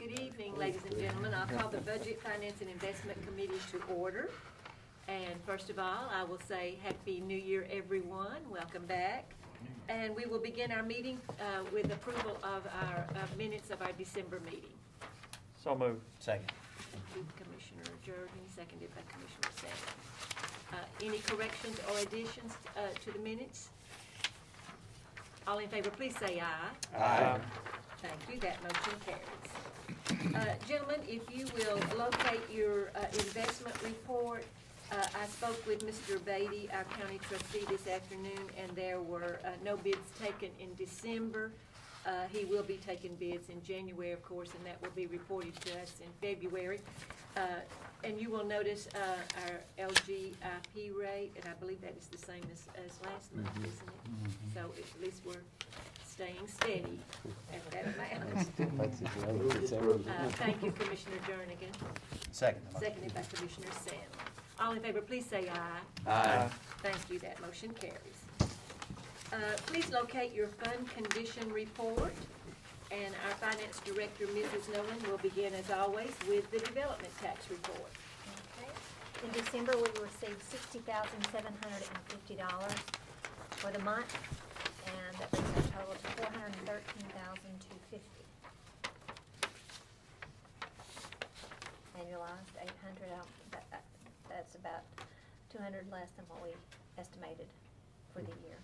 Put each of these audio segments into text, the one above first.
Good evening, ladies and gentlemen. I'll call the Budget, Finance, and Investment Committee to order. And first of all, I will say Happy New Year, everyone. Welcome back. And we will begin our meeting with approval of our minutes of our December meeting. So moved. Second. Thank you, Commissioner Jordan, seconded by Commissioner Sanders. Any corrections or additions to the minutes? All in favor, please say aye. Aye. Thank you. That motion carries. Gentlemen, if you will locate your investment report. I spoke with Mr. Beatty, our county trustee, this afternoon, and there were no bids taken in December. He will be taking bids in January, of course, and that will be reported to us in February. And you will notice our LGIP rate, and I believe that is the same as last month, isn't it? So at least we're staying steady at that amount. Thank you, Commissioner Jernigan. Second. Seconded by Commissioner Sandler. All in favor, please say aye. Aye. Thank you. That motion carries. Please locate your fund condition report. And our Finance Director, Mrs. Nolan, will begin, as always, with the development tax report. Okay. In December, we received $60,750 for the month, and that brings our total to $413,250. Annualized 800. That's about 200 less than what we estimated for the year.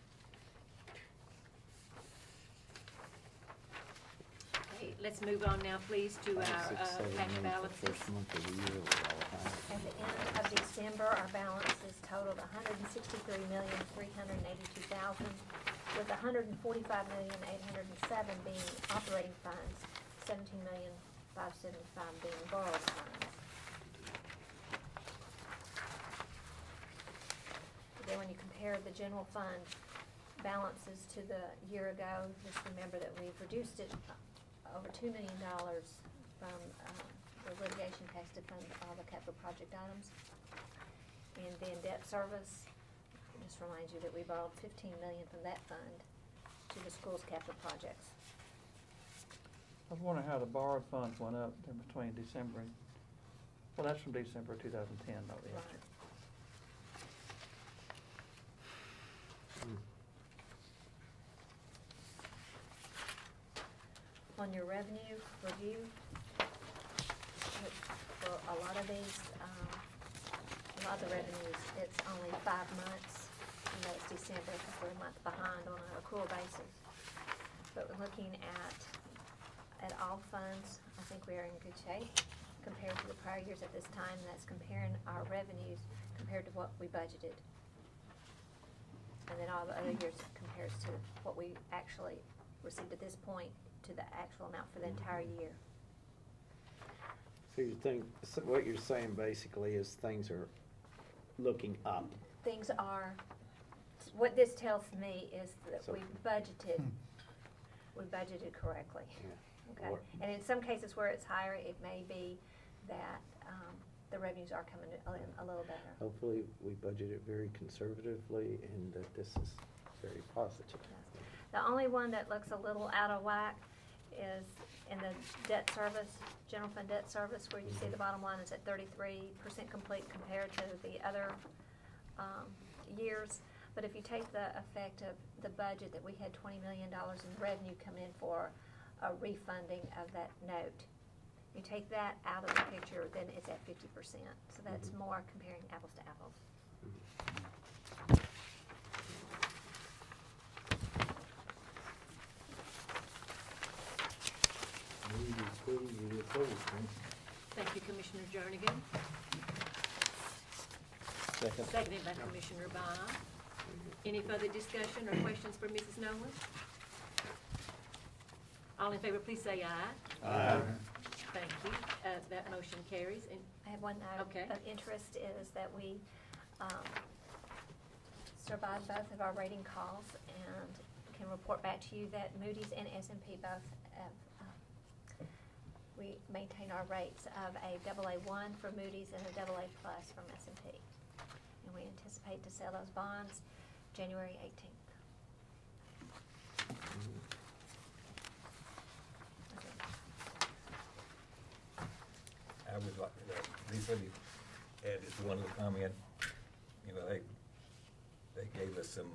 Okay, let's move on now, please, to our cash balances. At the end of December, our balances totaled $163,382,000, with $145,807 being operating funds, $17,575 being borrowed funds. Then when you compare the general fund balances to the year ago, just remember that we've reduced it over $2 million from the litigation tax to fund all the capital project items. And then debt service, just remind you that we borrowed $15 million from that fund to the school's capital projects. I was wondering how the borrowed funds went up in between December and, well, that's from December 2010, though. Right. On your revenue review, for a lot of these, a lot of the revenues, it's only 5 months, and that's December, because we're a month behind on an accrual basis. But we're looking at all funds, I think we are in good shape compared to the prior years at this time, and that's comparing our revenues compared to what we budgeted. And then all the other years compares to what we actually received at this point to the actual amount for the entire year. So you think, so what you're saying basically is things are looking up. Things are, what this tells me is that So- we budgeted correctly. Yeah. Okay, and in some cases where it's higher, it may be that the revenues are coming in a little better. Hopefully, we budgeted very conservatively and that this is very positive. Yes. The only one that looks a little out of whack is in the debt service, general fund debt service, where you see the bottom line is at 33% complete compared to the other years. But if you take the effect of the budget that we had $20 million in revenue come in for a refunding of that note, you take that out of the picture, then it's at 50%. So that's more comparing apples to apples. Thank you, Commissioner Jernigan. Second. Seconded by Commissioner Bond. Any further discussion or questions for Mrs. Nolan? All in favor, please say aye. Aye. Thank you. That motion carries. And I have one item Okay. of interest is that we survived both of our rating calls and can report back to you that Moody's and S&P both have, we maintain our rates of a AA1 for Moody's and a AA+ from S&P. And we anticipate to sell those bonds January 18th. would like, at least let me add this one little comment. You know, they gave us some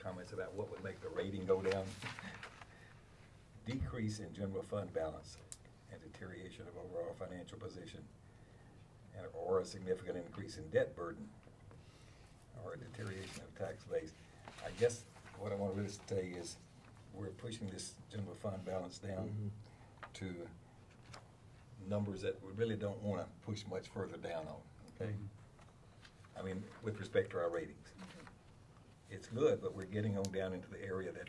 comments about what would make the rating go down. Decrease in general fund balance and deterioration of overall financial position, or a significant increase in debt burden, or a deterioration of tax base. I guess what I want to really say is we're pushing this general fund balance down to numbers that we really don't want to push much further down on, okay? I mean, with respect to our ratings. It's good, but we're getting on down into the area that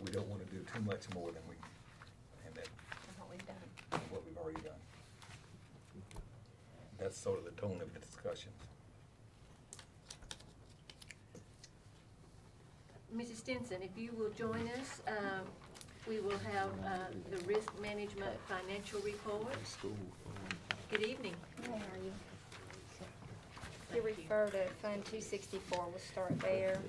we don't want to do too much more than we, and that, What we've done. what we've already done. That's sort of the tone of the discussions. Mrs. Stinson, if you will join us, we will have the risk management financial report. Good evening. How are you? If you refer to Fund 264, we'll start there.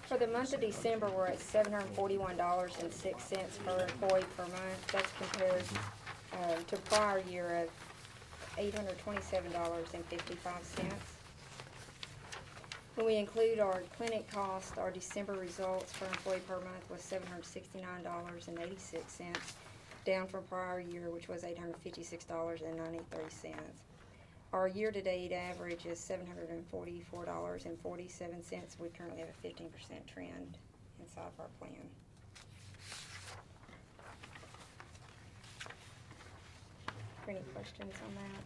For the month of December, we're at $741.06 per employee per month. That's compared to prior year of $827.55. When we include our clinic cost, our December results per employee per month was $769.86, down from prior year, which was $856.93. Our year-to-date average is $744.47. We currently have a 15% trend inside of our plan. Any questions on that?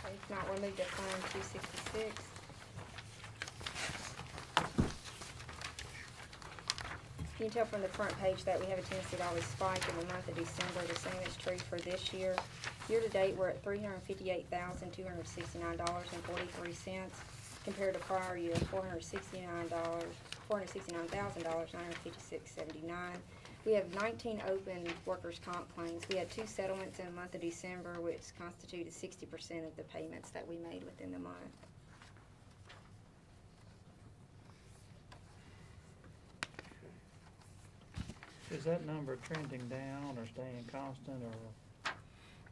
If not, we'll move to Fund 266. You can tell from the front page that we have a tendency to always spike in the month of December. The same is true for this year. Year-to-date, we're at $358,269.43 compared to prior year, $469,956.79. We have 19 open workers' comp claims. We had 2 settlements in the month of December, which constituted 60% of the payments that we made within the month. Is that number trending down or staying constant, or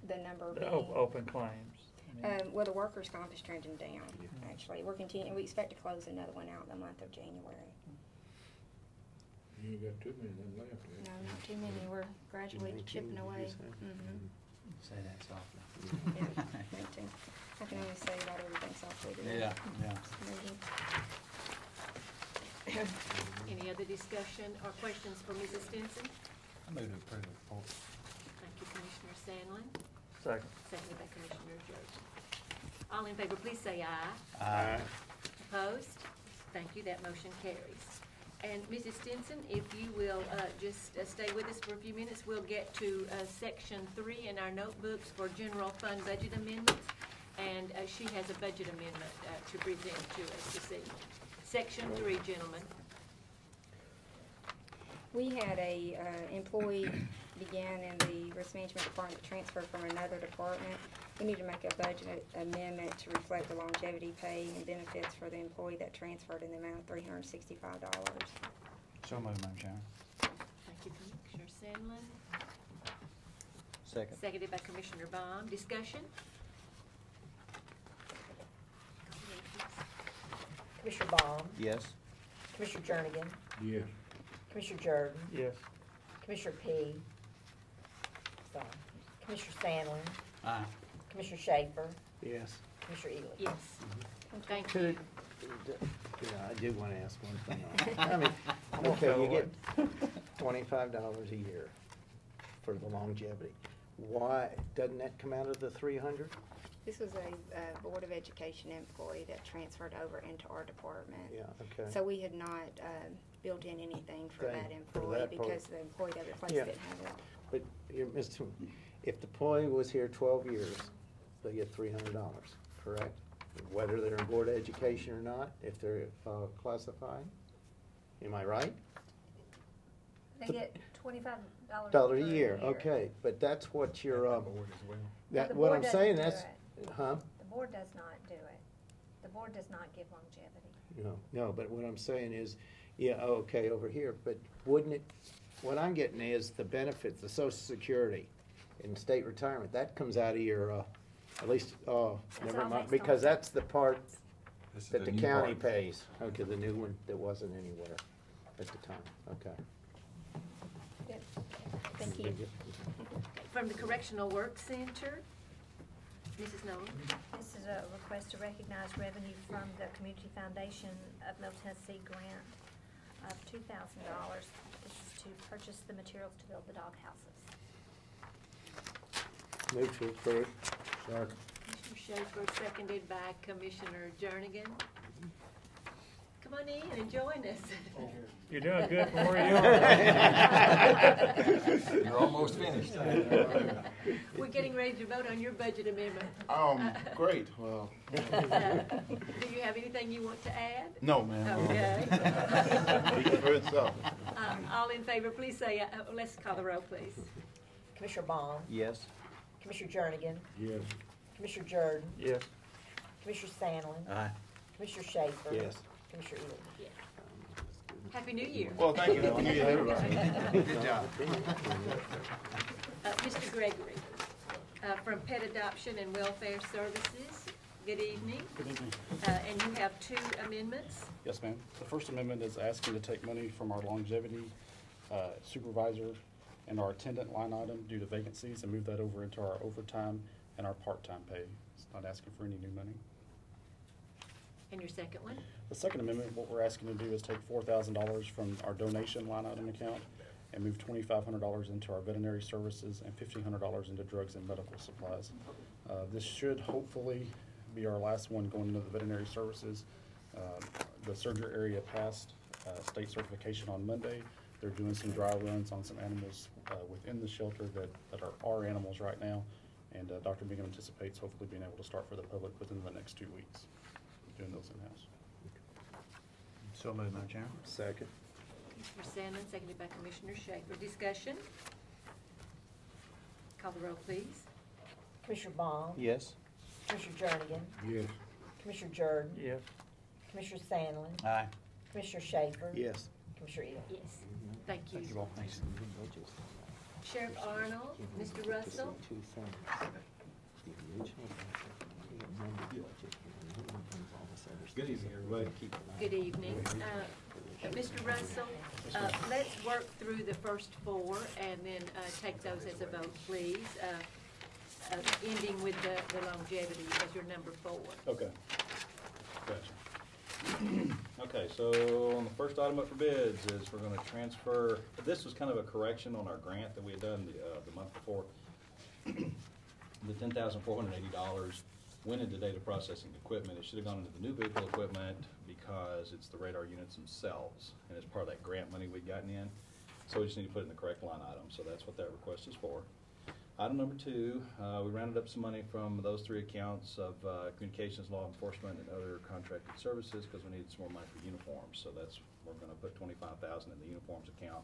The number the being, open claims? I mean, well, the workers' comp is trending down, actually. We're continuing, we expect to close another one out in the month of January. You ain't got too many of them left, No, yeah. not too many. We're gradually 19, chipping did you away. say? Mhm. Say that softly. Yeah, 19. I can only say about everything softly today. Yeah, yeah. Any other discussion or questions for Mrs. Stinson? I move to approve the report. Thank you, Commissioner Sandlin. Second. Seconded by Commissioner Jordan. All in favor, please say aye. Aye. Opposed? Thank you, that motion carries. And Mrs. Stinson, if you will just stay with us for a few minutes, we'll get to Section 3 in our notebooks for general fund budget amendments. And she has a budget amendment to present to us this evening. Section 3, gentlemen. We had a employee began in the risk management department transfer from another department. We need to make a budget amendment to reflect the longevity pay and benefits for the employee that transferred in the amount of $365. So moved, Madam Chairman. Thank you, Commissioner Sandlin. Second. Seconded by Commissioner Baum. Discussion? Commissioner Baum, Yes. Commissioner Jernigan, Yes. Commissioner Jordan, Yes. Commissioner P. Sorry, Commissioner Sandlin, Aye. Commissioner Schaefer, Yes. Commissioner Ely. Yes. Thank Could, you. I do want to ask one thing. I mean, okay, you get $25 a year for the longevity. Why, doesn't that come out of the 300? This was a Board of Education employee that transferred over into our department. Yeah, okay. So we had not built in anything for that For employee that part. because the employee that replaced Yeah. didn't have it. But if the employee was here 12 years, they get $300, correct? Whether they're in Board of Education or not, if they're classified? Am I right? They get $25 Dollar a year, okay, but that's what you're, Board as well. that, the what board I'm saying, doesn't do that's, huh? The board does not do it. The board does not give longevity. No, but what I'm saying is, yeah, okay, over here, but wouldn't it, what I'm getting is the benefits, the social security and state retirement, that comes out of your, at least, never all mind, based because on- that's the part This is that the new county part. pays. Okay, the new one that wasn't anywhere at the time, okay. Good. Thank you. From the Correctional Work Center, Mrs. Nolan. This is a request to recognize revenue from the Community Foundation of Middle Tennessee grant of $2,000. This is to purchase the materials to build the dog houses. Move to approve. Commissioner Schaefer, seconded by Commissioner Jernigan. Come on in and join us. You're doing good from where you are. You're almost finished. We're getting ready to vote on your budget amendment. Great, well, Do you have anything you want to add? no, ma'am. Okay. Speak for itself. All in favor, please say, let's call the roll, please. Commissioner Bond, Yes. Commissioner Jernigan, Yes. Commissioner Jordan, Yes. Commissioner Sandlin, Aye. Commissioner Schaefer. Yes. Commissioner Ely. Yes. Happy New Year. Well, thank you. Happy New Year, everybody. Good job. Mr. Gregory, from Pet Adoption and Welfare Services, good evening. Good evening. And you have two amendments. Yes, ma'am. The first amendment is asking to take money from our longevity supervisor and our attendant line item due to vacancies and move that over into our overtime and our part-time pay. It's not asking for any new money. And your second one? The second amendment, what we're asking to do is take $4,000 from our donation line item account and move $2,500 into our veterinary services and $1,500 into drugs and medical supplies. This should hopefully be our last one going into the veterinary services. The surgery area passed state certification on Monday. They're doing some dry runs on some animals within the shelter that are our animals right now. And Dr. Bingham anticipates hopefully being able to start for the public within the next 2 weeks, doing those in-house. So moved, Madam Chairman. Second. Commissioner Sandlin, seconded by Commissioner Schaefer. Discussion? Call the roll, please. Commissioner Bond, Yes. Commissioner Jernigan, Yes. Commissioner Jordan, Yes. Commissioner Sandlin, Aye. Commissioner Schaefer. Yes. Commissioner Ely. Yes. Thank you. Thank you all. Thanks. Sheriff Arnold, Mr. Russell. Two things. The original budget, the amended budget, and all this other stuff. Good evening, everybody. Good evening. Mr. Russell, let's work through the first four and then take those as a vote, please. Ending with the longevity as your number 4. Okay. Gotcha. Okay, so on the first item up for bids is we're gonna transfer, this was kind of a correction on our grant that we had done the month before. The $10,480 went into data processing equipment. It should have gone into the new vehicle equipment because it's the radar units themselves, and it's part of that grant money we'd gotten in. So we just need to put it in the correct line item, so that's what that request is for. Item number 2, we rounded up some money from those 3 accounts of communications, law enforcement, and other contracted services because we needed some more money for uniforms. So that's, we're going to put $25,000 in the uniforms account.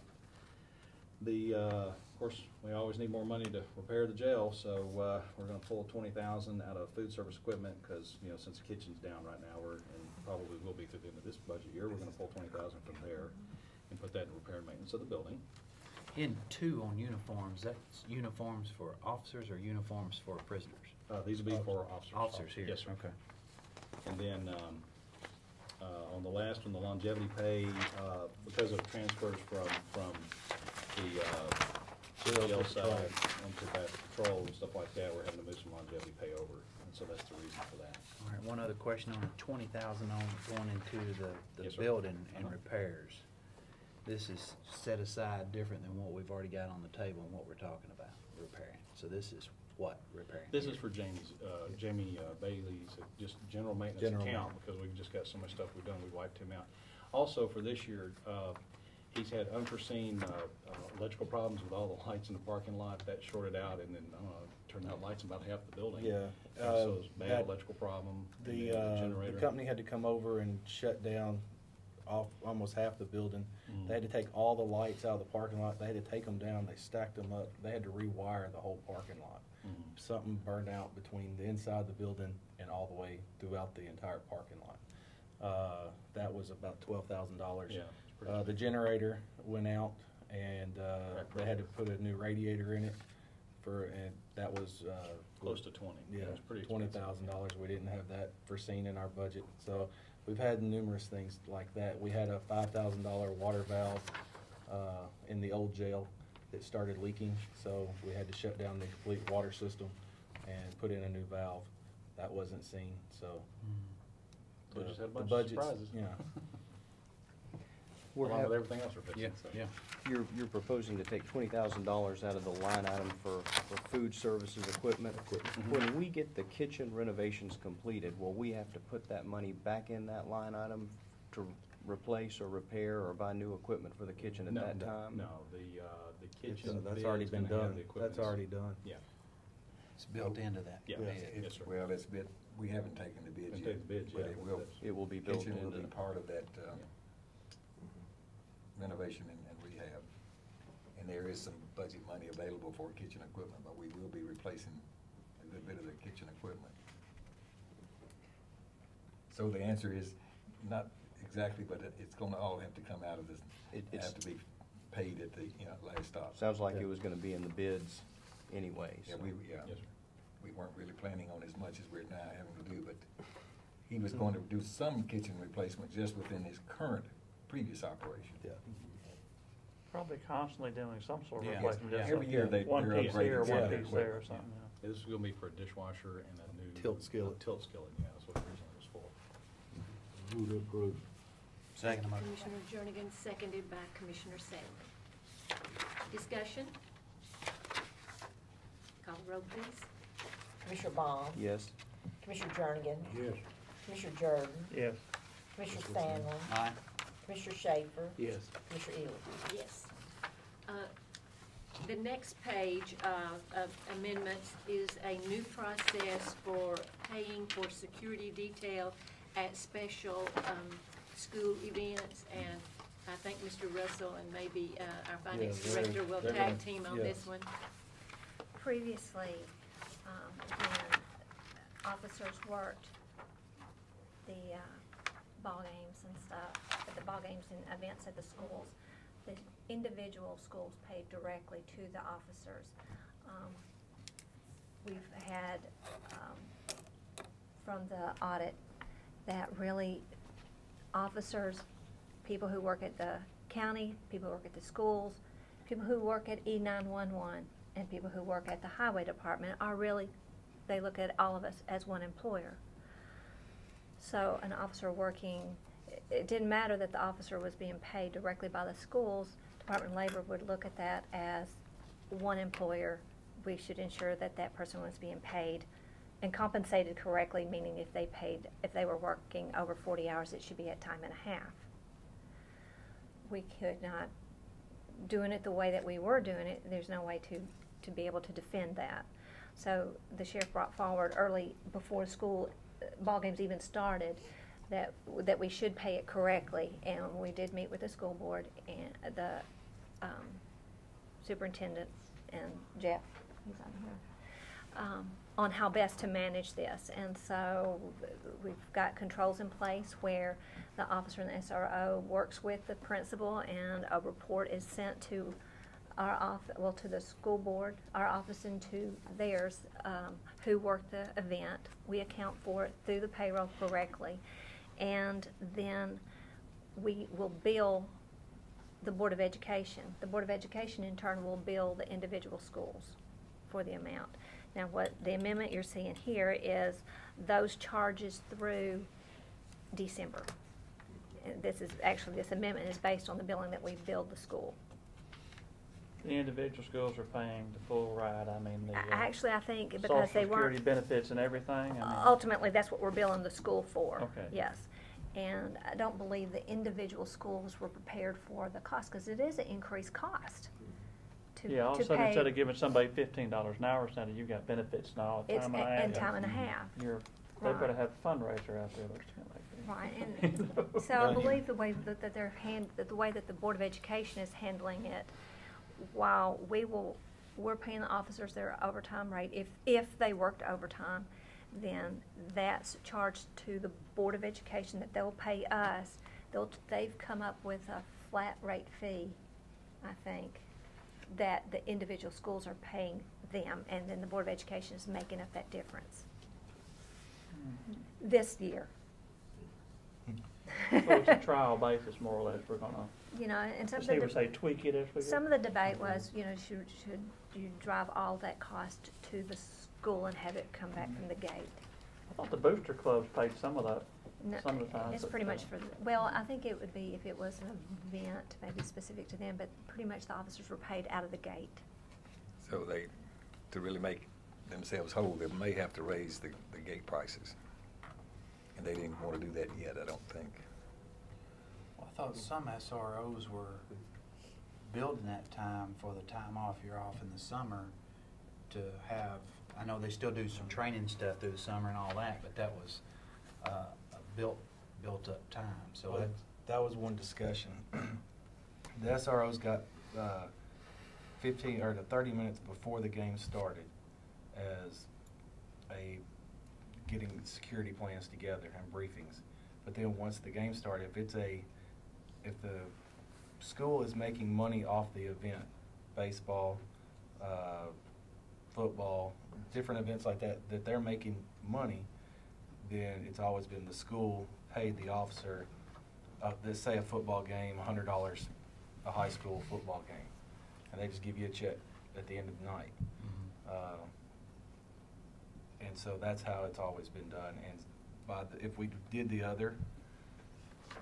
Of course, we always need more money to repair the jail, so we're going to pull $20,000 out of food service equipment because, you know, since the kitchen's down right now, and probably will be through the end of this budget year, we're going to pull $20,000 from there and put that in repair and maintenance of the building. In 2 on uniforms, that's uniforms for officers or uniforms for prisoners? These will be for officers. Officers here? Yes, sir. Okay. And then on the last one, the longevity pay, because of transfers from the jail side into that patrol and stuff like that, we're having to move some longevity pay over. And so that's the reason for that. All right, one other question on the $20,000 going into the Yes, sir. building and repairs. This is set aside different than what we've already got on the table and what we're talking about repairing. So this is what repairing? This is for Jamie Bailey's just general maintenance General account because we've just got so much stuff we've done, we wiped him out. Also for this year, he's had unforeseen electrical problems with all the lights in the parking lot. That shorted out and then turned out lights in about half the building. Yeah. And so it's bad had electrical problem. and The then generator. company had to come over and shut down off almost half the building. Mhm. They had to take all the lights out of the parking lot. They had to take them down. They stacked them up. They had to rewire the whole parking lot. Mhm. something burned out between the inside of the building and all the way throughout the entire parking lot. That was about $12,000. Yeah, it's pretty The generator went out, and they had to put a new radiator in it and that was Close to 20. Yeah, It's pretty $20,000. We didn't have that foreseen in our budget. So we've had numerous things like that. We had a $5,000 water valve in the old jail that started leaking, so we had to shut down the complete water system and put in a new valve. That wasn't seen, so. We just had a the bunch of budget's- surprises. Yeah. Along with everything else we're fixing, so. Yeah. You're proposing to take $20,000 out of the line item for food services equipment. When we get the kitchen renovations completed, will we have to put that money back in that line item to replace or repair or buy new equipment for the kitchen at that time? No, the kitchen. That's bid's already been gonna have done. the equipment. That's already done. Yeah, It's built into that. yeah, Yeah. yes, sir. Well, it's bid, we haven't taken the bids Haven't yet. taken the bids but yet. it will, It will be built kitchen will into be the. part of that renovation and rehab. And there is some budget money available for kitchen equipment, but we will be replacing a good bit of the kitchen equipment. So the answer is not exactly, but it's gonna all have to come out of this, It's- have to be paid at the, last stop. Sounds like Yeah. it was gonna be in the bids anyway, Yeah, so. Yes, sir. we weren't really planning on as much as we're now having to do, but he was going to do some kitchen replacement just within his current, previous operation. Yeah. Probably constantly doing some sort of Yeah. replacement. just Every year they're one piece here, upgrading one some piece there or equipment. something, Yeah, this is gonna be for a dishwasher and a new. Tilt skillet. Tilt skillet, yeah, that's what the reason it was for. Move to approve. Second motion. Commissioner Jernigan, seconded by Commissioner Sandlin. Discussion? Call the roll, please. Commissioner Bond, Yes. Commissioner Jernigan, Yes. Commissioner Jordan, Yes. Commissioner Sandlin, Aye. Commissioner Schaefer, Yes. Commissioner Ely. Yes. The next page of amendments is a new process for paying for security detail at special school events, and I think Mr. Russell and maybe our finance Yeah, they're- director will they're tag gonna- team on yeah. this one. Previously, when officers worked the ball games and stuff, at the ball games and events at the schools, the individual schools paid directly to the officers. We've had, from the audit, that really officers, people who work at the county, people who work at the schools, people who work at E911, and people who work at the highway department are really, they look at all of us as one employer. So an officer working, it didn't matter that the officer was being paid directly by the schools. Department of Labor would look at that as one employer. We should ensure that that person was being paid and compensated correctly, meaning if they were working over 40 hours, it should be at time and a half. We could not, doing it the way that we were doing it, there's no way to be able to defend that. So the sheriff brought forward early, before school ball games even started, that we should pay it correctly, and we did meet with the school board and the superintendent and Jeff, he's on here, on how best to manage this. And so we've got controls in place where the officer in the SRO works with the principal, and a report is sent to our office, well, to the school board, our office, and to theirs, who worked the event. We account for it through the payroll correctly, and then we will bill the Board of Education. The Board of Education in turn will bill the individual schools for the amount. Now, what the amendment you're seeing here is those charges through December. And this amendment is based on the billing that we billed the school. The individual schools are paying the full ride, I mean, the. Actually, I think because Social they Security weren't, benefits and everything, I mean. ultimately, that's what we're billing the school for. Okay. Yes. And I don't believe the individual schools were prepared for the cost, because it is an increased cost to pay. Yeah, all of a sudden, instead of giving somebody $15 an hour, instead of you got benefits and all, It's time and a half. and time and a half. They Right. better have a fundraiser out there, looks kind of like that. Right, and so I believe the way that the way that the Board of Education is handling it, while we will we're paying the officers their overtime rate. If they worked overtime, then that's charged to the Board of Education that they'll pay us. They've come up with a flat rate fee, I think, that the individual schools are paying them, and then the Board of Education is making up that difference this year. So it's a trial basis, more or less, we're gonna, You know, and some of see, the, say, tweak it as we go. some of the debate was, you know, should you drive all that cost to the school and have it come back from the gate? I thought the booster clubs paid some of that, No, some of the time. it's pretty much for, well, I think it would be if it was an event, maybe specific to them, but pretty much the officers were paid out of the gate. So they, to really make themselves whole, they may have to raise the gate prices. And they didn't want to do that yet, I don't think. Well, I thought some SROs were building that time for the time off you're off in the summer to have, I know they still do some training stuff through the summer and all that, but that was a built up time, so that was one discussion. The SROs got 15 or 30 minutes before the game started as a getting security plans together and briefings. But then once the game started, if the school is making money off the event, baseball, football, different events like that they're making money, then it's always been the school paid the officer, let's say a football game, $100, a high school football game, and they just give you a check at the end of the night. And so that's how it's always been done. And if we did the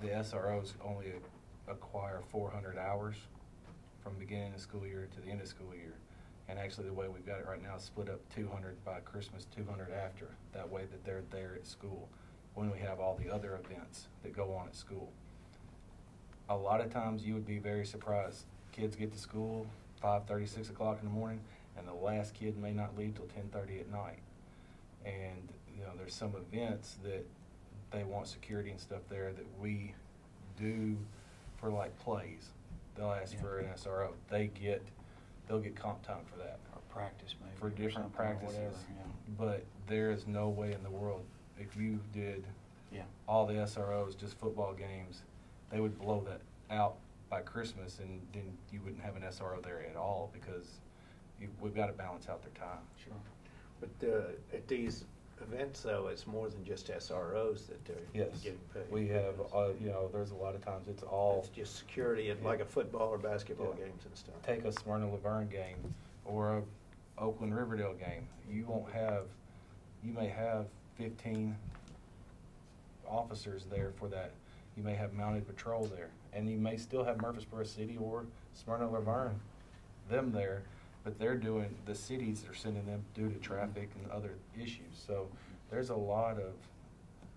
SROs only acquire 400 hours from beginning of the school year to the end of the school year. And actually the way we've got it right now is split up 200 by Christmas, 200 after. That way that they're there at school when we have all the other events that go on at school. A lot of times you would be very surprised. Kids get to school 5:30, 6 o'clock in the morning, and the last kid may not leave till 10:30 at night. And you know, there's some events that they want security and stuff there that we do for like plays. They'll ask for an SRO. They'll get comp time for that. Or practice maybe. For different practices. Whatever, yeah. But there is no way in the world, if you did Yeah. all the SROs, just football games, they would blow that out by Christmas, and then you wouldn't have an SRO there at all because we've got to balance out their time. Sure. But at these events, though, it's more than just SROs that they're Yes, getting paid. we have, there's a lot of times it's all. It's just security at like a football or basketball Yeah. games and stuff. Take a Smyrna Laverne game or a Oakland Riverdale game. You may have 15 officers there for that. You may have mounted patrol there, and you may still have Murfreesboro City or Smyrna Laverne, them there, but the cities are sending them due to traffic and other issues. So there's a lot of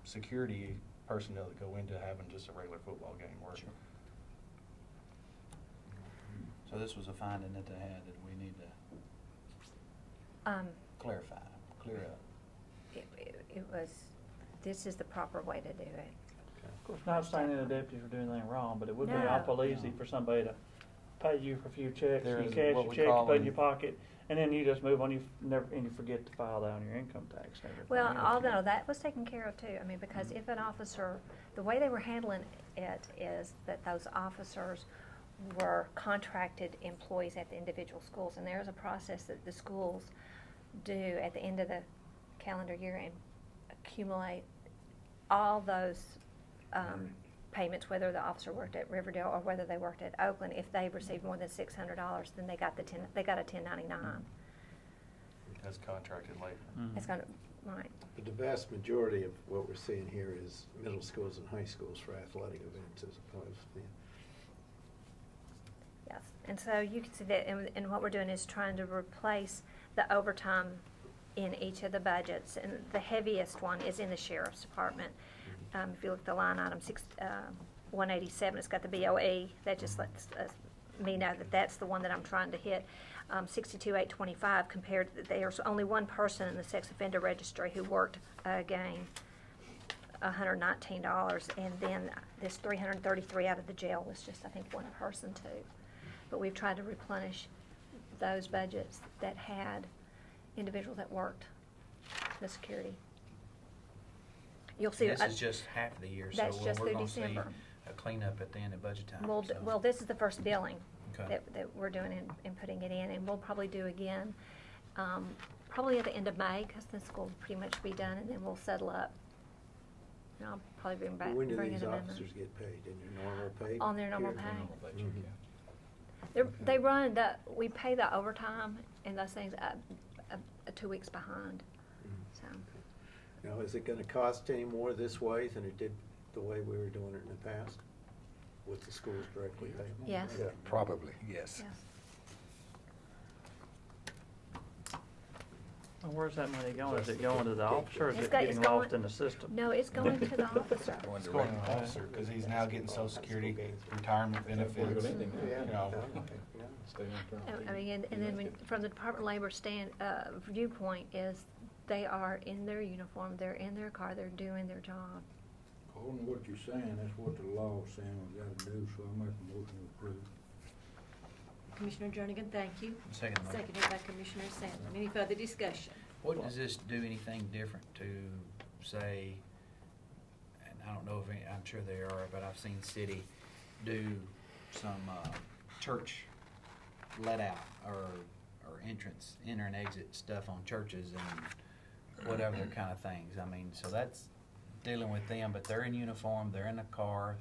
security personnel that go into having just a regular football game work. Sure. So this was a finding that they had that we need to clarify, clear up. It was, this is the proper way to do it. Of course, not saying that the deputies are doing anything wrong, but it would be No. awful easy for somebody to pay you for a few checks, There you is cash what your we check, you call put it in them- your pocket, and then you just move on, you forget to file down your income tax and everything. Well, although that was taken care of too. I mean, because if an officer, the way they were handling it is that those officers were contracted employees at the individual schools, and there's a process that the schools do at the end of the calendar year and accumulate all those payments, whether the officer worked at Riverdale or whether they worked at Oakland. If they received more than $600, then they got a 1099. That's contracted labor. It's gonna, right. But the vast majority of what we're seeing here is middle schools and high schools for athletic events as opposed to. Yes, and so you can see that, and what we're doing is trying to replace the overtime in each of the budgets, and the heaviest one is in the sheriff's department. If you look at the line item 187, it's got the BOE. That just lets me know that that's the one that I'm trying to hit. 62,825 compared, there's only one person in the sex offender registry who worked a game, $119, and then this 333 out of the jail was just, I think, one person too. But we've tried to replenish those budgets that had individuals that worked the security. You'll see. This is just half of the year, so That's just we're through gonna see December. a cleanup at the end of budget time. Well, so. well, this is the first billing Okay. that we're doing and putting it in, and we'll probably do again, probably at the end of May, because the school will pretty much be done, and then we'll settle up. And I'll probably bring back, When do bring these in amendments. officers get paid? In their normal pay? On their normal period? pay. Mhm. They run we pay the overtime and those things 2 weeks behind, so. Now, is it gonna cost any more this way than it did the way we were doing it in the past? With the schools directly paying? Yes. Yeah, probably, yes. Yes. Well, where's that money going? Is it going to the officer, or is It's it go- getting it's going- lost in the system? No, it's going to the officer. It's going to the officer, because he's now getting Social Security, retirement benefits, you know. I mean, and then from the Department of Labor viewpoint is they are in their uniform, they're in their car, they're doing their job. According to what you're saying, that's what the law is saying we gotta do, so I make a motion to approve. Commissioner Jernigan, thank you. Second motion. Seconded by Commissioner Sandlin. Any further discussion? What does this do anything different to, say, and I don't know if any, I'm sure they are, but I've seen city do some church let out or entrance, enter and exit stuff on churches and whatever kind of things. I mean, so that's dealing with them, but they're in uniform, they're in the car.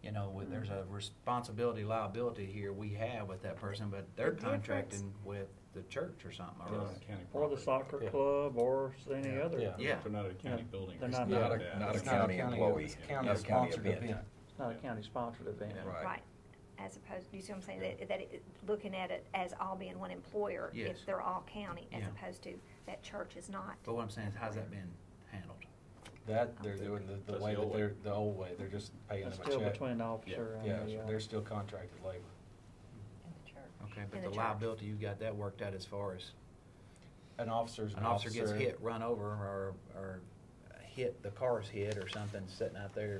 You know, there's a responsibility, liability here we have with that person, but they're The difference- contracting with the church or something. Or, Or the soccer club, or any other. Yeah. They're not a county building. They're or not- something Not like a, that. not a It's not a county county- employee, it's a not a county county-sponsored event. event. It's not a county-sponsored event. Right. Right, as opposed, you see what I'm saying, looking at it as all being one employer, Yes. if they're all county, as Yeah. opposed to that church is not. But what I'm saying is, how's that been handled? That, they're doing the That's way the old that they're, way. the old way, they're just paying them That's a still check. between the officer and Yeah, the, they're still contracted labor. In the church. Okay, In but the the church. liability, you got that worked out as far as An officer's an officer gets hit, run over, or hit, the car's hit or something sitting out there.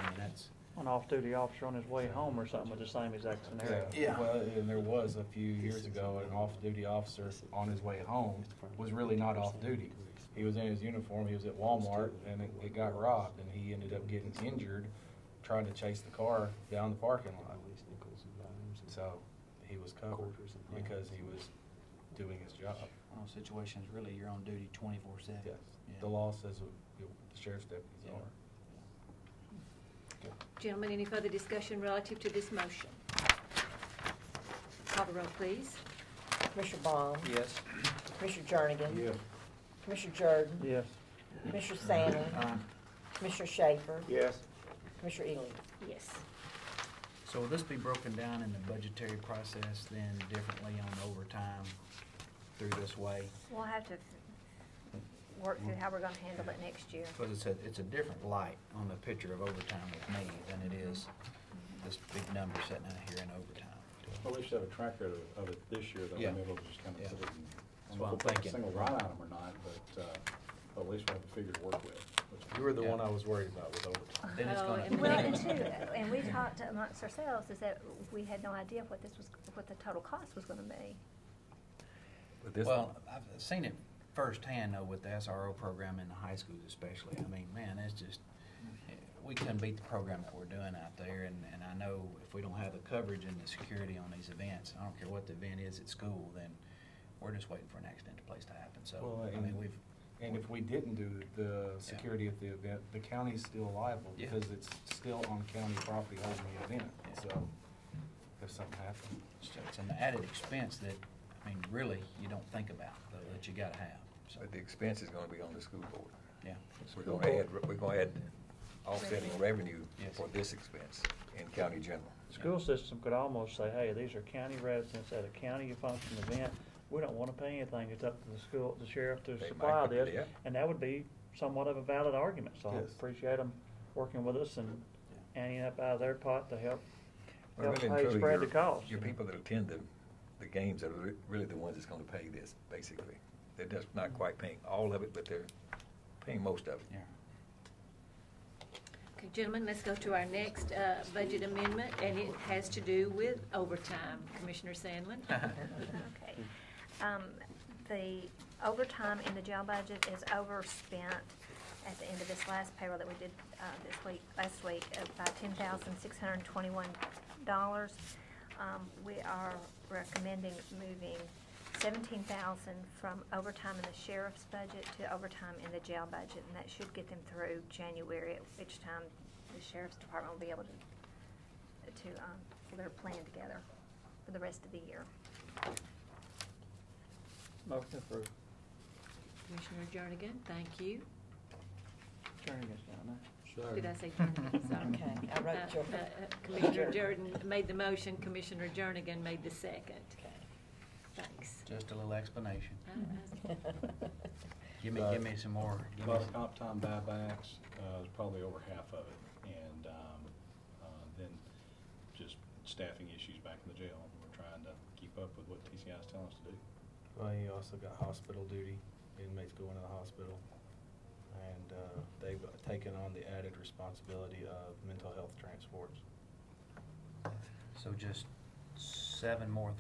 I mean, that's, an off-duty officer on his way home or something with the same exact scenario. Yeah. Well, and there was a few years ago, an off-duty officer on his way home was really not off-duty. He was in his uniform, he was at Walmart, and it got robbed, and he ended up getting injured trying to chase the car down the parking lot. So, he was covered because he was doing his job. one of those situations, really, you're on duty 24/7. Yes, Yeah. the law says the sheriff's deputies Yeah. are. Gentlemen, any further discussion relative to this motion? Call the roll, please. Commissioner Baum? Yes. Commissioner Jernigan? Yes. Commissioner Jordan? Yes. Commissioner Sandlin? Commissioner Schaefer? Yes. Commissioner Ely? Yes. So will this be broken down in the budgetary process then differently on overtime through this way? We'll have to work through how we're gonna handle it next year. Because it's a different light on the picture of overtime with me than it is this big number sitting out here in overtime. Well, we should have a track record of it this year, that Yeah. we're able to just kind of Yeah. put it in, I That's don't what know I'm if it's a thinking. single line item or not, but at least we'll have a figure to work with. which is- You were the Yeah. one I was worried about with overtime. Then it's Oh, gonna- and Well, and two, and we talked amongst ourselves, is that we had no idea what the total cost was gonna be. But this, Well, I've seen it firsthand though with the SRO program in the high schools especially. I mean, man, it's just, we couldn't beat the program that we're doing out there, and I know if we don't have the coverage and the security on these events, I don't care what the event is at school, then we're just waiting for an accidental place to happen. So, Well, I mean, we've. And if we didn't do the security at the event, the county's still liable Yeah. because it's still on county property holding the event. Yeah. So if something happened. So it's an added expense that, I mean, really, you don't think about, though, that you gotta have, so, but the expense is gonna be on the school board. yeah. We're gonna add offsetting revenue Yes. for this expense in county general. School system could almost say, hey, these are county residents at a county function event. We don't wanna pay anything. It's up to the school, the sheriff to They supply might, this. yeah. And that would be somewhat of a valid argument. So I Yes. appreciate them working with us and anteing up out of their pot to help Well, really and pay, truly, spread the your- cost. Your people that attend the games are really the ones that's gonna pay this, basically. They're just not quite paying all of it, but they're paying most of it. Yeah. Okay, gentlemen, let's go to our next budget amendment, and it has to do with overtime. Commissioner Sandlin? Okay. The overtime in the jail budget is overspent at the end of this last payroll that we did last week by $10,621. We are recommending moving $17,000 from overtime in the sheriff's budget to overtime in the jail budget, and that should get them through January, at which time the sheriff's department will be able to pull their plan together for the rest of the year. Motion approved. Commissioner Jernigan, thank you. Jernigan's down there. Did I say Jernigan? Sorry. Okay, I wrote Jordan. Commissioner Jordan made the motion, Commissioner Jernigan made the second. Okay. Thanks. Just a little explanation. Uh, Give me some more. Give me Well, some- comp time buybacks is probably over half of it, and then just staffing issues back in the jail. We're trying to keep up with what TCI is telling us to do. Well, you also got hospital duty, inmates going to the hospital, and they've taken on the added responsibility of mental health transports. So just $7,000 more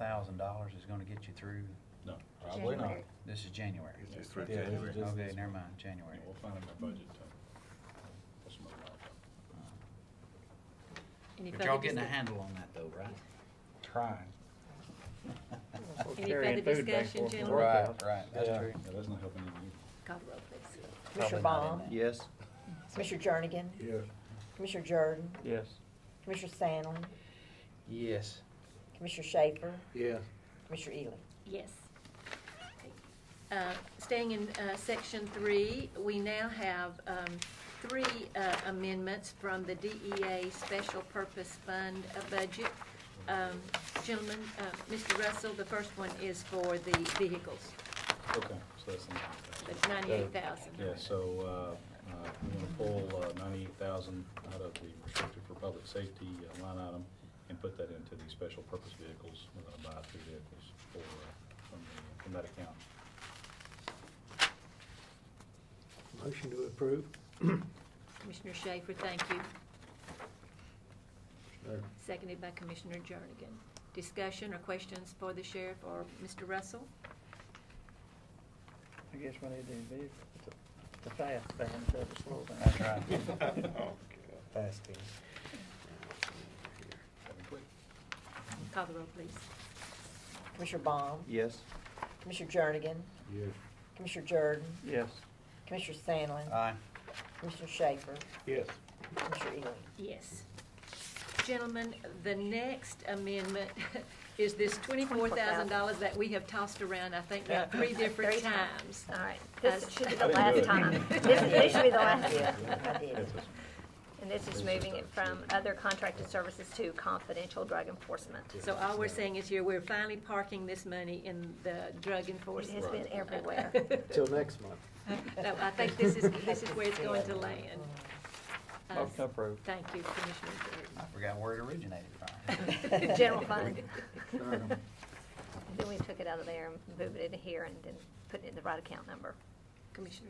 is gonna get you through? No. Probably not. January. This is January. It's just Yeah, for this is January. just- Okay, never mind, January. Yeah, we'll find in our budget to pull some of that out. Any But further y'all getting a discuss- handle on that though, right? Trying. Any Carrying further food back discussion, for gentlemen? workouts. Right, that's Yeah. true. Yeah, that's not helping you. Call the roll, please. Commissioner Probably not in Baum? that. Yes? Commissioner Jernigan? Yes. Commissioner Jordan? Yes. Commissioner Sandlin? Yes. Commissioner Schaefer? Yes. Commissioner Ely? Yes. Staying in section 3, we now have 3 amendments from the DEA Special Purpose Fund budget. Gentlemen, Mr. Russell, the first one is for the vehicles. Okay, so that's the That's $98,000. Yeah, so, we're gonna pull $98,000 out of the restricted for public safety line item and put that into the special purpose vehicles. We're gonna buy 3 vehicles from that account. Motion to approve? Commissioner Schaefer, thank you. Second. Seconded by Commissioner Jernigan. Discussion or questions for the sheriff or Mr. Russell? I guess we need the vehicle, the fast van instead of the slow van. That's right. Fasting. Having quick. Call the roll, please. Commissioner Baum? Yes? Commissioner Jernigan? Yes. Commissioner Jordan? Yes. Commissioner Sandlin? Aye. Commissioner Schaefer? Yes. Commissioner Ely? Yes. Gentlemen, the next amendment is this $24,000 that we have tossed around, I think, now 3 different Three times. All right, this should be the I didn't do last it. time. This should be the last Yeah, year. I did. And this is moving it from other contracted services to confidential drug enforcement. So all we're saying is here, we're finally parking this money in the drug It enforcement. has been everywhere. Till next month. No, I think this is where it's going to land. Motion approved. Thank you, Commissioner I forgot where it originated from. Jordan. General fund. Second. Then we took it out of there and moved it into here and then put it in the right account number. Commissioner,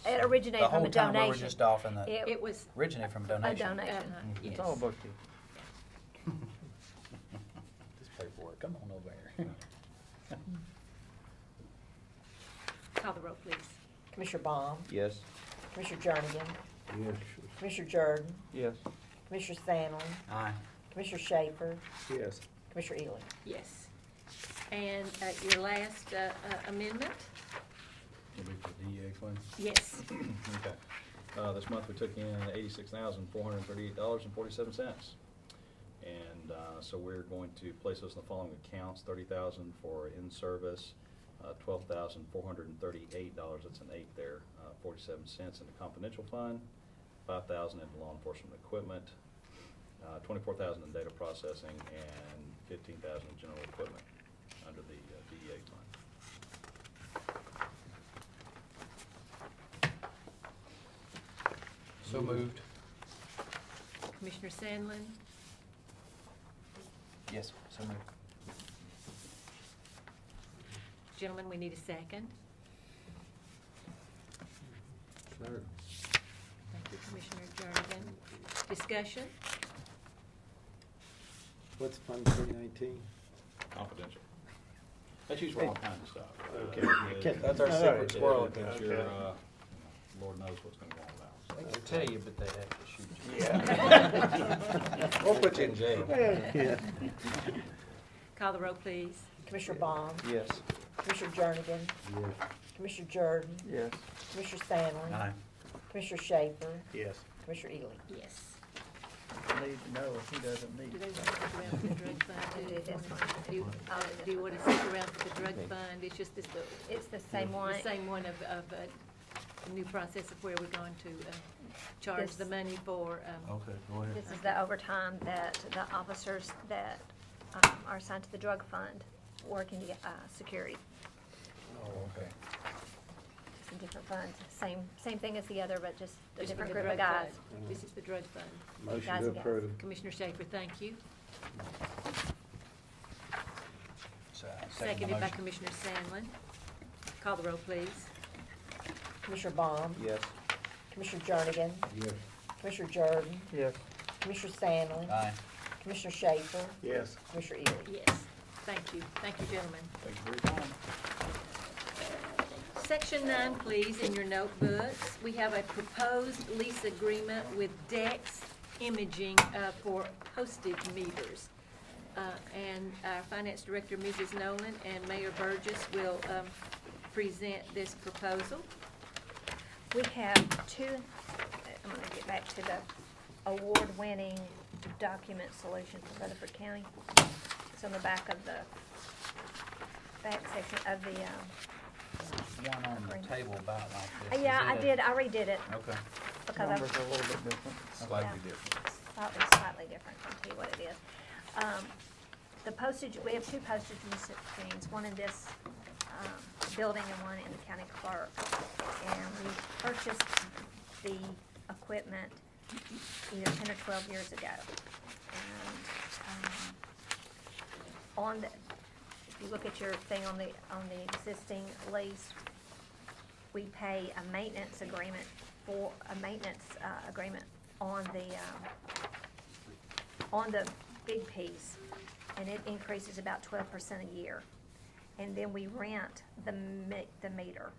It originated from a The whole time we were donation. just off in the, it was, originated from a A donation. donation. yes. It's all bookkeeping. This paperwork, come on over here. Call the roll, please. Commissioner Baum? Yes? Commissioner Jernigan? Yes. Commissioner Jordan? Yes. Commissioner Sandlin? Aye. Commissioner Schaefer? Yes. Commissioner Ely? Yes. And your last amendment? Will be for the DEA fund. Yes. Okay. This month we took in $86,438.47. And so we're going to place those in the following accounts: $30,000 for in-service, $12,438, that's an 8 there, 47 cents in the confidential fund, $5,000 in law enforcement equipment, $24,000 in data processing, and $15,000 in general equipment under the DEA fund. So moved. Commissioner Sandlin? Yes, so moved. Gentlemen, we need a second. Second. Thank you, Commissioner Jernigan. Discussion? What's Fund 319? Confidential. That's used for all kinds of stuff. Okay. That's our All secret right. squirrel. That's Okay. your, Lord knows what's gonna go on with that. They could tell you, but they'd have to shoot you. Yeah. Or put you in jail. Yeah. Call the roll, please. Commissioner Bond, Yes. Commissioner Jernigan, Yes. Commissioner Jordan, Yes. Commissioner Stanley, Aye. Commissioner Schaefer, Yes. Commissioner Ely. Yes. I need to know if he doesn't need. Do they want to stick around for the drug fund? Do this one. Do you want to stick around for the drug fund? It's just this, It's the same one. the same one of the new process of where we're going to charge This- the money for, Okay, go ahead. This is the overtime that the officers that are assigned to the drug fund work in the security. Oh, okay. Some different funds, same thing as the other, but just a just for different the group of drug guys. fund. This is the drug fund. Motion Guys to and gals. approve. Commissioner Schaefer, thank you. So, I second the Seconded by motion. Commissioner Sandlin. Call the roll, please. Commissioner Bond, Yes. Commissioner Jernigan, Yes. Commissioner Jordan, Yes. Commissioner Stanley, Aye. Commissioner Schaefer, Yes. Commissioner Ely. Yes. Thank you. Thank you, gentlemen. Thank you for your time. Section 9, please, in your notebooks. We have a proposed lease agreement with Dex Imaging for postage meters. And our Finance Director, Mrs. Nolan, and Mayor Burgess will present this proposal. We have two, I'm gonna get back to the award-winning document solution for Rutherford County. It's on the back of the, back section of the, One on the table about like this. yeah, I Is it did, I redid it Okay. because Numbers I, are a little bit different. Slightly Yeah. different. slightly different, I'll tell you what it is. The postage, we have two postage machines, one in this building and one in the county clerk. And we purchased the equipment either 10 or 12 years ago. And on the, if you look at your thing on the existing lease, we pay a maintenance agreement for, a maintenance agreement on the big piece, and it increases about 12% a year. And then we rent the meter.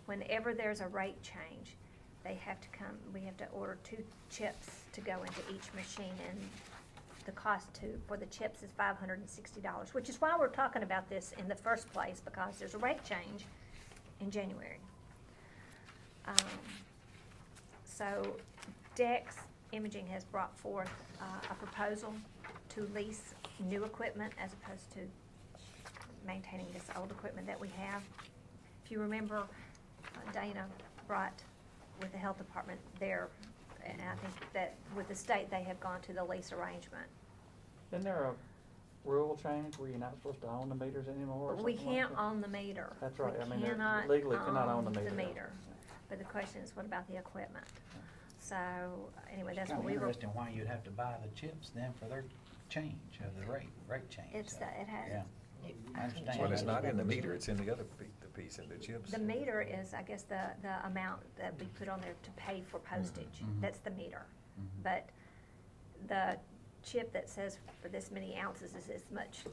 Whenever there's a rate change, they have to come, we have to order 2 chips to go into each machine, and the cost for the chips is $560, which is why we're talking about this in the first place, because there's a rate change in January. So Dex Imaging has brought forth a proposal to lease new equipment as opposed to maintaining this old equipment that we have. If you remember, Dana brought with the health department there, and I think that with the state, they have gone to the lease arrangement. Isn't there a rule change where you're not supposed to own the meters anymore or We something like can't that? own the meter. That's right. We I mean, they're cannot legally cannot own the meter. meter. But the question is, what about the equipment? So, anyway, that's Kind what of we were. interesting why you'd have to buy the chips then for their change of the rate change. It's so, it has. Yeah. I understand. Well, it's not in the meter, it's in the other piece in the chips. The meter is, I guess, the amount that we put on there to pay for postage. Mhm. That's the meter. Mhm. But the chip that says for this many ounces is this much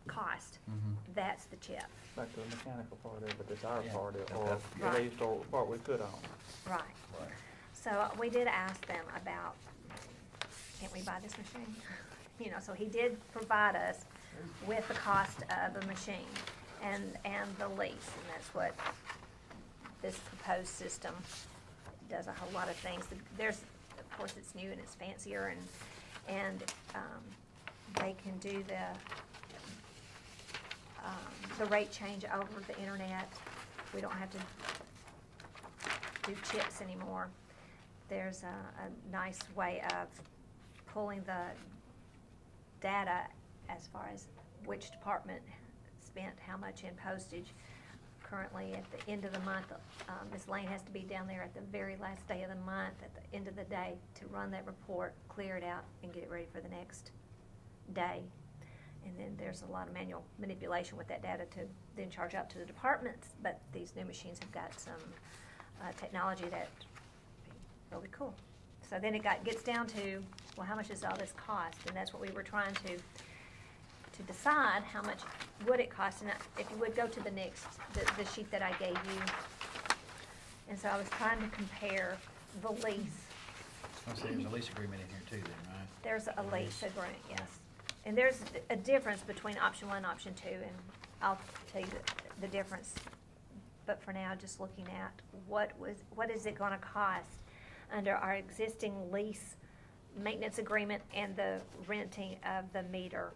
cost, Mhm. that's the chip. Back to the mechanical part of it, it's our Yeah. part, or Right. at least, or part we could own. Right. Right. So we did ask them about, can't we buy this machine? You know, so he did provide us with the cost of the machine and the lease, and that's what this proposed system does, a whole lot of things. There's, of course, it's new and it's fancier, and they can do the rate change over the internet. We don't have to do chips anymore. There's a nice way of pulling the data as far as which department spent how much in postage. Currently, at the end of the month, Ms. Lane has to be down there at the very last day of the month, at the end of the day, to run that report, clear it out, and get it ready for the next day. And then there's a lot of manual manipulation with that data to then charge out to the departments, but these new machines have got some technology that's really cool. So then it gets down to, well, how much does all this cost? And that's what we were trying to decide, how much would it cost? And if you would go to the next, the sheet that I gave you. And so I was trying to compare the lease. I'll say there's a lease agreement in here too then, right? There's a lease agreement, yes. And there's a difference between option one and option two, and I'll tell you the difference. But for now, just looking at what is it gonna cost under our existing lease maintenance agreement and the renting of the meter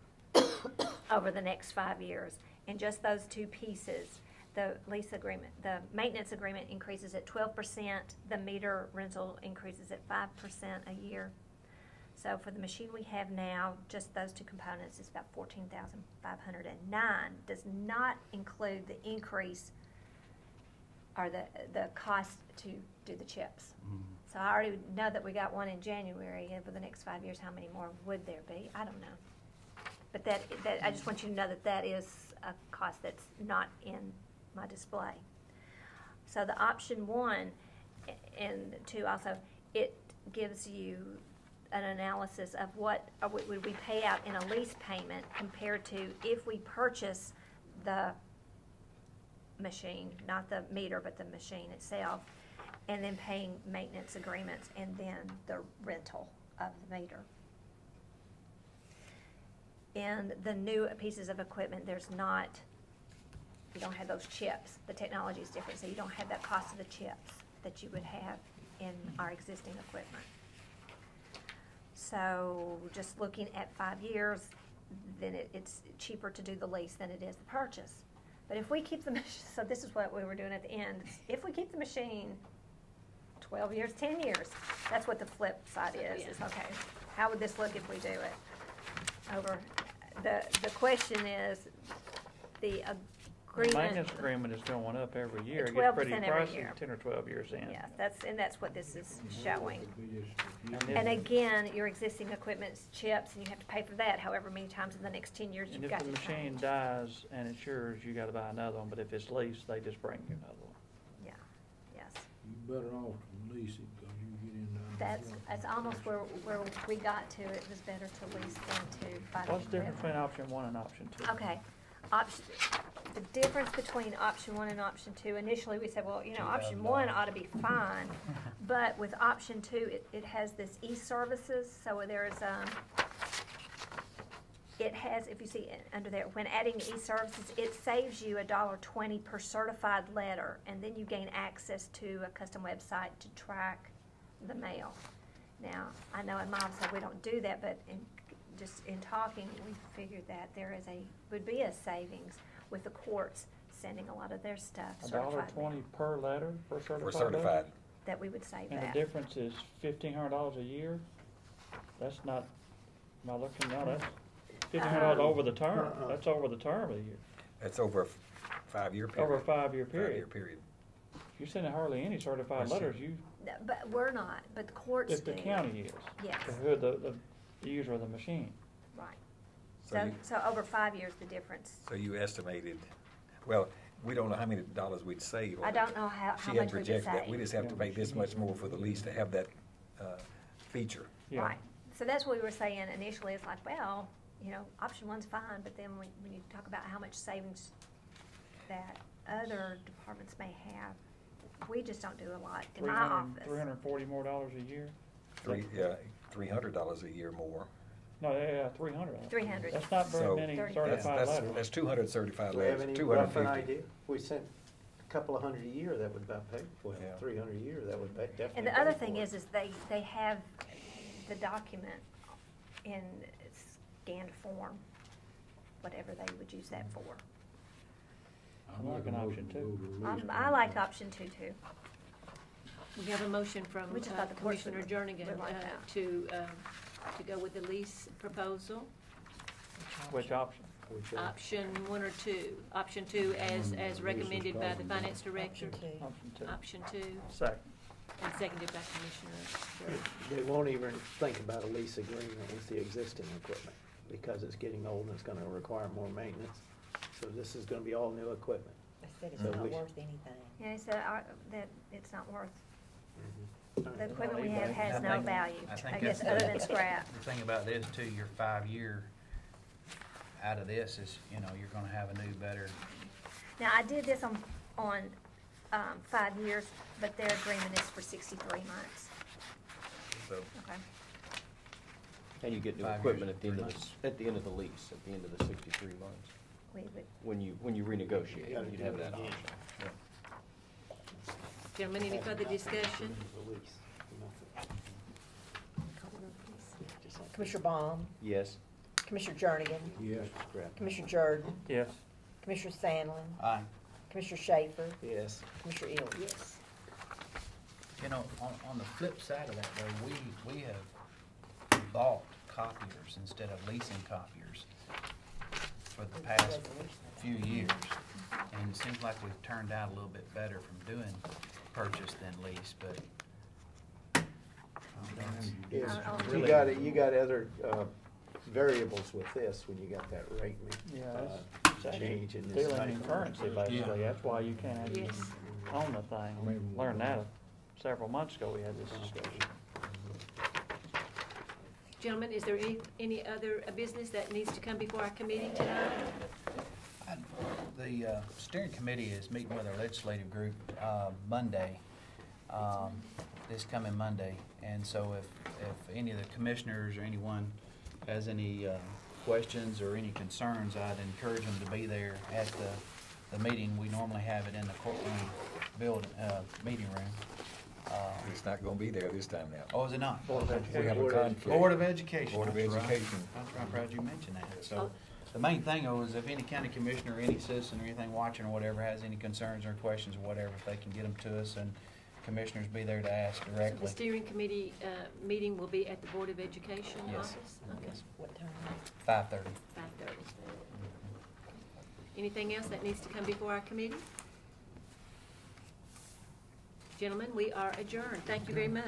over the next 5 years. And just those two pieces, the lease agreement, the maintenance agreement increases at 12%, the meter rental increases at 5% a year. So for the machine we have now, just those two components is about $14,509. Does not include the increase or the cost to do the chips. So I already know that we got one in January, and for the next 5 years, how many more would there be? I don't know. But that I just want you to know that that is a cost that's not in my display. So the option one and two also, it gives you an analysis of what would we pay out in a lease payment compared to if we purchase the machine, not the meter, but the machine itself, and then paying maintenance agreements and then the rental of the meter. In the new pieces of equipment, you don't have those chips. The technology is different, so you don't have that cost of the chips that you would have in our existing equipment. So just looking at 5 years, then it's cheaper to do the lease than it is the purchase. But if we keep the machine, so this is what we were doing at the end, if we keep the machine 12 years, 10 years, that's what the flip side is, Yeah. is okay, how would this look if we do it? The question is, the The agreement. maintenance agreement is going up every year. It 12% gets pretty every pricey year. 10 or 12 years in. Yeah, that's what this is showing. And And if- again, your existing equipment's chips, and you have to pay for that however many times in the next 10 years And you've if got the to machine change. dies and it's yours, you gotta buy another one, but if it's leased, they just bring you another one. Yeah, yes. You better off to lease it, cause you get in there. That's almost where we got to. It was better to lease than to buy the What's the difference equipment. between option one and option two? Okay, the difference between option one and option two, initially we said, well, option one ought to be fine. But with option two, it has this e-services, so there's, it has, if you see under there, when adding e-services, it saves you $1.20 per certified letter, and then you gain access to a custom website to track the mail. Now, I know in my office we don't do that, but just in talking, we figured that there would be a savings with the courts sending a lot of their stuff certified mail, $1.20 per letter, per certified We're letter? certified. that we would save And that. the difference is $1,500 a year? That's not, am I looking, no, that's $1,500 over the term. That's over the term of the year, That's over a 5-year period. over a 5-year period. 5-year period. If you're sending hardly any certified That's letters, true. you, No, but we're not, but the courts if do. the county is. Yes. Who the user of the machine. Right. So you- So over 5 years, the difference, So you estimated, well, we don't know how many dollars we'd save. on I it. don't know how She much hadn't we would projected that. save. We just have to pay this much more for the lease to have that feature. Yeah. Right. So that's what we were saying initially, it's like, well, option one's fine, but then when you talk about how much savings that other departments may have, we just don't do a lot in my office. $340 more dollars a year? $300 a year more. No, yeah, $300. 300. That's not very So many That's- certified letters. That's 200 certified Do we have letters, any rough 250. idea? If we sent a couple of hundred a year, that would about pay for it. Yeah. 300 a year, that would definitely And the pay other for thing it. is they have the document in scanned form, whatever they would use that for. I'm liking option two. I liked option two too. We have a motion from We just thought the courts would- Commissioner Jernigan would like that. to go with the lease proposal. Which option? Which, Option one or two? Option two as recommended by the finance director. Option two. Option two, Second. and seconded by Commissioner Jernigan. They won't even think about a lease agreement with the existing equipment because it's getting old and it's gonna require more maintenance. So this is gonna be all new equipment. I said it's So not we- worth anything. Yeah, he said that it's not worth. The equipment we have eBay. has I no think- value, I think I guess, that's- other than scrap. The thing about this too, your 5-year out of this is, you know, you're gonna have a new, better, Now, I did this on 5 years, but their agreement is for 63 months. So, Okay. And you get new 5 equipment years, at the end of 3 the, months. at the end of the lease, at the end of the 63 months. We would, When you renegotiate, gotta you'd do have it that again. option. Yeah. Gentlemen, any further discussion? Commissioner Baum, Yes? Commissioner Jernigan, Yes. Commissioner Jordan, Yes. Commissioner Sandlin, aye. Commissioner Schaefer, Yes. Commissioner Ely. Yes. You know, on the flip side of that though, we have bought copiers instead of leasing copiers for the past few years. And it seems like we've turned out a little bit better from doing purchase than lease, but. Yes, Really- you got other variables with this when you got that rate Yeah, change in this. dealing in currency, basically, that's why you can't actually Yes. own the thing. We learned that several months ago, we had this discussion. Gentlemen, is there any other business that needs to come before our committee tonight? The steering committee is meeting with our legislative group Monday, this coming Monday. And so if any of the commissioners or anyone has any questions or any concerns, I'd encourage them to be there at the meeting. We normally have it in the courtroom meeting room. it's not gonna be there this time now. Oh, is it not? Board of We Education. have a conflict. Board of Education. Board of that's right. Education. That's right, I'm proud you mentioned that. So, Oh. the main thing though is if any county commissioner, or any citizen or anything watching or whatever has any concerns or questions or whatever, if they can get them to us and commissioners be there to ask So directly. the steering committee meeting will be at the Board of Education Yes. office? Okay, What time? 5:30. 5:30. Anything else that needs to come before our committee? Gentlemen, we are adjourned. Thank you very much.